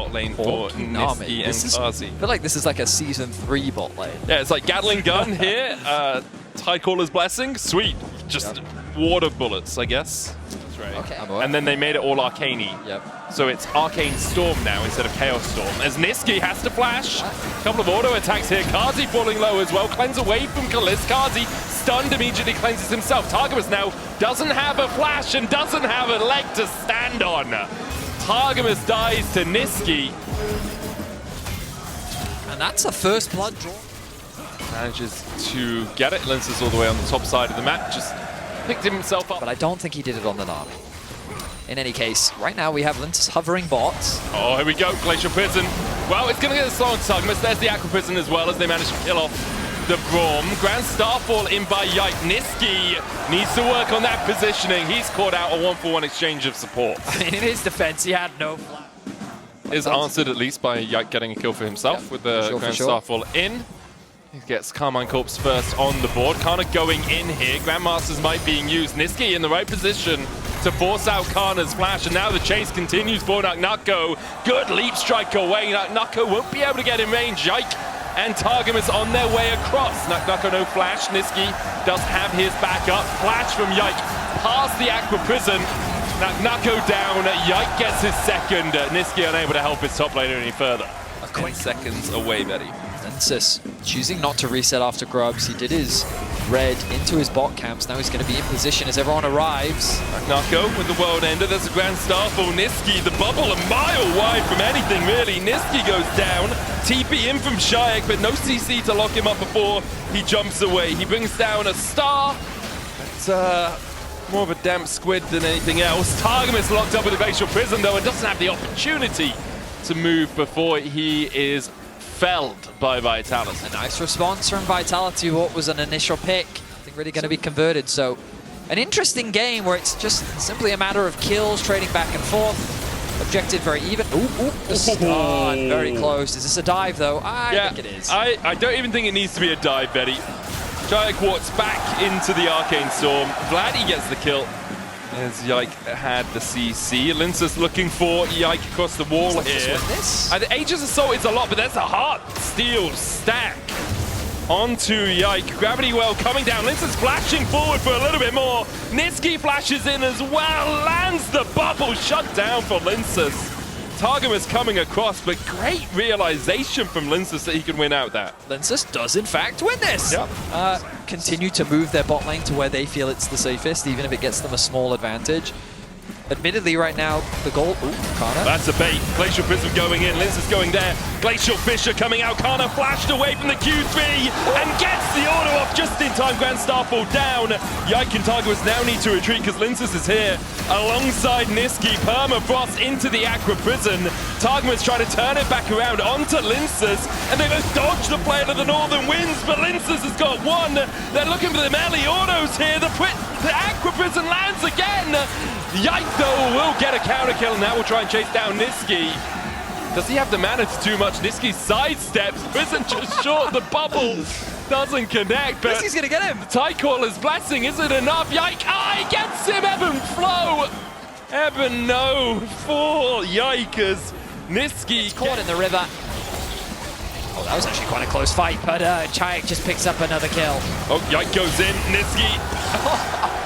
bot lane for Nisqy and Carzzy. I feel like this is like a Season 3 bot lane. Yeah, it's like Gatling gun here. Tidecaller's Blessing. Sweet. Just water bullets, I guess. That's right. Okay. And then they made it all arcane-y. Yep. So it's Arcane Storm now instead of Chaos Storm. As Nisqy has to flash. A couple of auto attacks here. Carzzy falling low as well. Cleanse away from Caliste. Carzzy stunned, immediately cleanses himself. Targamas now doesn't have a flash and doesn't have a leg to stand on. Targamas dies to Nisqy. And that's a first blood draw. Manages to get it. Lyncas all the way on the top side of the map. Just picked himself up. But I don't think he did it on the Nami. In any case, right now we have Lyncas hovering bots. Oh, here we go. Glacial Prison. Well, it's going to get a slow on Targamas. There's the Aqua Prison as well as they manage to kill off the Braum. Grand Starfall in by Yike. Nisqy needs to work on that positioning. He's caught out a 1-for-1 exchange of support. I mean, in his defense, he had no flash. Is answered at least by Yike getting a kill for himself with the Grand Starfall in. He gets Carmine Corp's first on the board. Canna going in here. Grandmasters might being used. Nisqy in the right position to force out Canna's flash. And now the chase continues for Nako. Good leap strike away. Nako won't be able to get in range. Yike and Targamas on their way across. Nako no flash. Nisqy does have his backup. Flash from Yike past the Aqua Prison. Nako down. Yike gets his second. Nisqy unable to help his top laner any further. 10 seconds away, Betty. Lyncas choosing not to reset after grubs. He did his red into his bot camps. Now he's going to be in position as everyone arrives. Nako with the world ender. There's a Grand Starfall. Nisqy, the bubble a mile wide from anything really. Nisqy goes down. TP in from Czajek, but no CC to lock him up before he jumps away. He brings down a star. It's more of a damp squid than anything else. Targamas locked up with a Glacial Prison though and doesn't have the opportunity to move before he is felled by Vitality. A nice response from Vitality, what was an initial pick. I think really going to be converted. So an interesting game where it's just simply a matter of kills, trading back and forth. Objective very even. The stun, very close. Is this a dive though? I think it is. I don't even think it needs to be a dive, Betty. Czajek walks back into the Arcane Storm. Vladi gets the kill. As Yike had the CC. Lyncas looking for Yike across the wall here. Aegis Assault is a lot, but there's a Heart Steel stack onto Yike. Gravity Well coming down. Lyncas flashing forward for a little bit more. Nisqy flashes in as well. Lands the bubble. Shut down for Lyncas. Targamas coming across, but great realization from Lyncas that he can win out that. Lyncas does in fact win this. Yep. Continue to move their bot lane to where they feel it's the safest, even if it gets them a small advantage. Admittedly, right now, the goal... Canna. That's a bait. Glacial Prism going in. Lyncas going there. Glacial Fisher coming out. Canna flashed away from the Q3 and gets the auto off just in time. Grand Starfall down. Yike and Targamas now need to retreat because Lyncas is here alongside Nisqy. Permafrost into the Aqua Prison. Targamas trying to turn it back around onto Lyncas, and they both dodge the player to the northern winds, but Lyncas has got one. They're looking for the melee autos here. The Aqua Prison lands again. Yike, though, will get a counter kill, and now we'll try and chase down Nisqy. Does he have the mana to do much? Nisqy sidesteps, Prison just short, the bubble doesn't connect, but Nisqy's gonna get him. Tidecaller's Blessing isn't enough. Yike, he gets him, Eben Flow. Eben no for Yikers. Nisqy caught in the river. Oh, that was actually quite a close fight, but Czajek just picks up another kill. Oh, Yike goes in, Nisqy.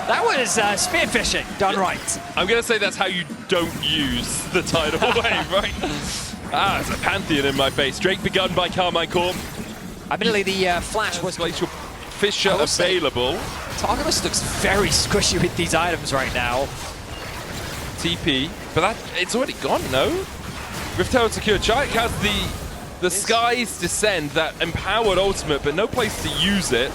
That was spearfishing done right. I'm going to say that's how you don't use the tidal wave, right? It's a Pantheon in my face. Drake begun by Carmine Corp. Admittedly, the flash was... Glacial Fisher available. Targamas looks very squishy with these items right now. TP, but it's already gone, no? Rift Tower secure. Czajek has the Skies Descend, that empowered ultimate, but no place to use it.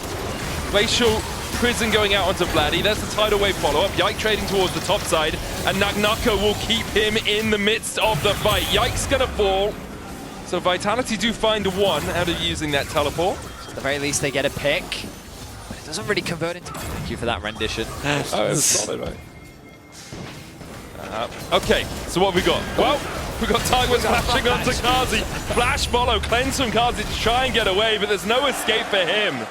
Glacial Prison going out onto Vladi. There's the tidal wave follow-up. Yike trading towards the top side, and Nako will keep him in the midst of the fight. Yike's gonna fall. So Vitality do find one out of using that teleport. At the very least, they get a pick, but it doesn't really convert into... Thank you for that rendition. Oh, it was solid, right? Okay, so what have we got? Well, we've got Targamas flashing onto Carzzy. Flash follow, cleanse from Carzzy to try and get away, but there's no escape for him.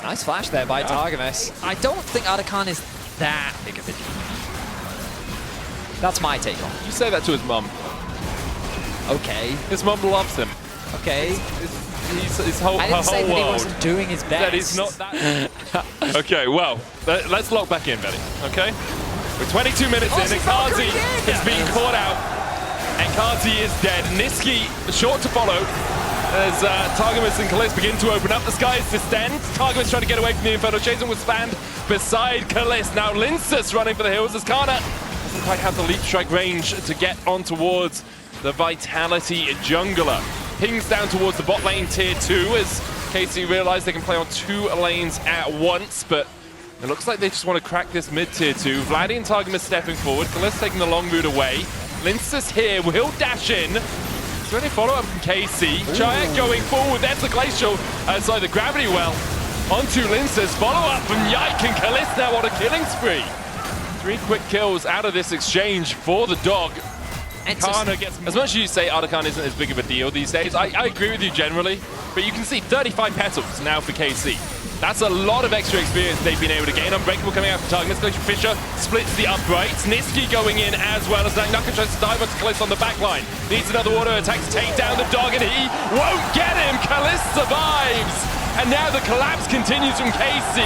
Nice flash there by Targamas. I don't think Aatrox is that big of a deal. That's my take on it. You say that to his mum. Okay. His mom loves him. Okay. His whole, I didn't say that he world. wasn't doing his best. That is not that. Okay, well, let's lock back in, Vedi. Okay? We're 22 minutes in, and Carzzy is being caught out. And Carzzy is dead. Nisqy short to follow. As Targamas and Caliste begin to open up, the sky is distended. Targamas trying to get away from the Inferno. Chasing with Spand beside Caliste. Now Lyncas running for the hills as Canna doesn't quite have the leap strike range to get on towards the Vitality jungler. Pings down towards the bot lane tier 2 as KC realize they can play on 2 lanes at once, but it looks like they just want to crack this mid tier 2. Vladi and Targamas stepping forward. Caliste taking the long route away. Lyncas here will dash in. Is there any follow-up from KC? Czajek going forward. There's the glacial, sorry, the gravity well. Onto Lyncas. Follow-up from Yike and Caliste now on a killing spree. 3 quick kills out of this exchange for the dog. Canna gets, as much as you say Aatrox isn't as big of a deal these days, I agree with you generally, but you can see 35 petals now for KC. That's a lot of extra experience they've been able to gain. Unbreakable coming out from Targamas. Fisher splits the uprights. Nisqy going in as well as Nako tries to dive onto Caliste on the back line. Needs another auto attack to take down the dog, and he won't get him. Caliste survives. And now the collapse continues from KC.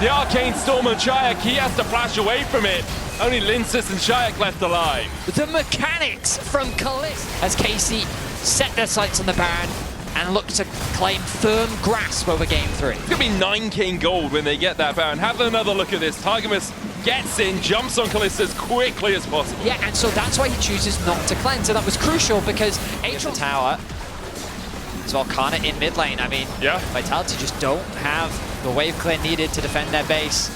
The Arcane Storm on Czajek, he has to flash away from it. Only Lyncas and Czajek left alive. The mechanics from Caliste as KC set their sights on the Baron and look to claim firm grasp over game 3. It's going to be 9k in gold when they get that Baron. Have another look at this. Targamas gets in, jumps on Caliste as quickly as possible. Yeah, and so that's why he chooses not to cleanse. And that was crucial because Aatrox tower, as well Canna in mid lane. I mean, yeah. Vitality just don't have the wave clear needed to defend their base.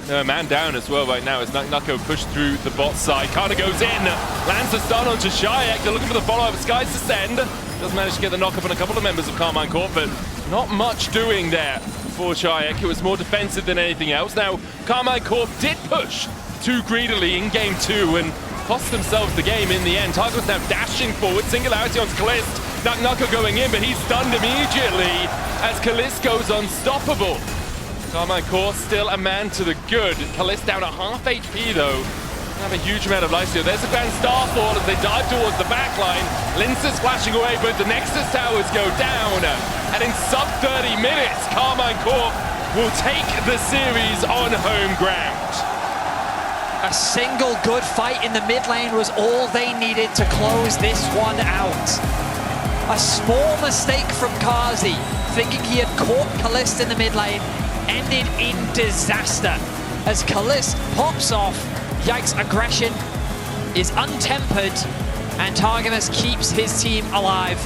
No, man down as well right now as Nako pushed through the bot side. Canna goes in, lands the stun onto Czajek. They're looking for the follow-up. Skies descend. Does manage to get the knock up on a couple of members of Karmine Corp, but not much doing there for Czajek. It was more defensive than anything else. Now, Karmine Corp did push too greedily in game 2 and cost themselves the game in the end. Targamas now dashing forward, singularity on Caliste. Nako going in, but he's stunned immediately as Caliste goes unstoppable. Karmine Corp still a man to the good. Caliste down at half HP though. Have a huge amount of life steal. There's a Grand Starfall as they dive towards the back line. Lyncas flashing away, but the Nexus towers go down. And in sub 30 minutes, Karmine Corp will take the series on home ground. A single good fight in the mid lane was all they needed to close this one out. A small mistake from Carzzy, thinking he had caught Caliste in the mid lane, ended in disaster as Caliste pops off. Yike's aggression is untempered, and Targamas keeps his team alive.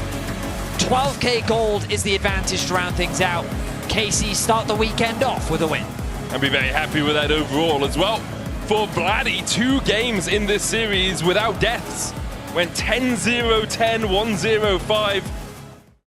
12k gold is the advantage to round things out. KC start the weekend off with a win. And be very happy with that overall as well. For Vladi, 2 games in this series without deaths. Went 10-0-10, 1-0-5.